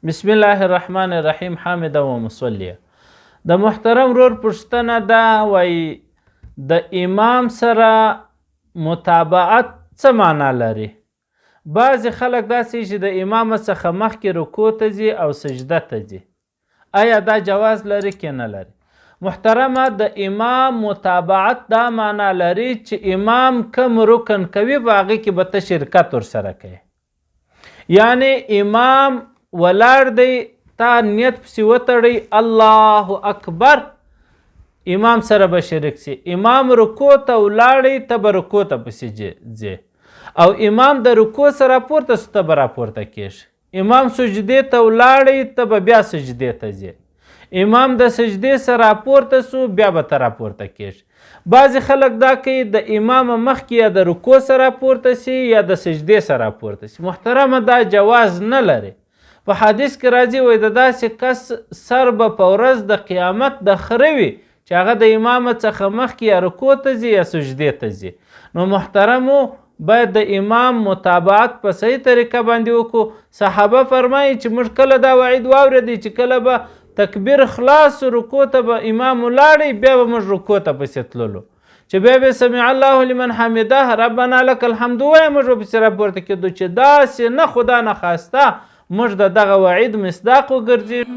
بسم الله الرحمن الرحیم حامد و مصلیه. د محترم ورور پوښتنه ده، وایي د امام سره متابعت څه معنا لري؟ بعضې خلک داسې چې د امام څخه مخکې رکوع ته ځي او سجده ته ځي، آیا دا جواز لري که نه لري؟ محترمه، د امام متابعت دا معنا لري چې امام کم رکن کوي په هغې کې به ته شرکت ورسره کوي. یعنی امام ولاړ دی، تا نیت پسې وتړئ الله اکبر، امام سره به شریک سي. امام رکوع ته ولاړئ، ته به رکوع ته پسې ځې، او امام د رکوع سره راپورته سو، ته به راپورته کېږي. امام سجدې ته ولاړئ، ته به بیا سجدې ته ځې. امام د سجدې سره راپورته سو، بیا به ته راپورته کېږي. بعضې خلک دا کوي د امام مخکې یا د رکوع سره راپورته سي یا د سجدې سره راپورته سي. محترمه، دا جواز نه لري. په حدیث کې راځي، وایي د داسې کس سر به په ورځ د قیامت د خره وي چې هغه د امام څخه مخکې یا رکوع ته ځي یا سجدې ته ځي. نو محترمو، باید د امام متابعت په صحیح طریقه باندې وکړو. صحابه فرمایي چې موږ کله دا وعید واورېدی چې کله به تکبیر خلاص رکوع ته به امام ولاړی، بیا به موږ رکوع ته پسې تللو، چې بیا به سمع الله لمن حمده ربنا لک الحمد وایه، موږ به پسې راپورته کېدو. چې داسې نه، خدا نه خواسته موږ د دغه وعید مصداق وګرځېږو.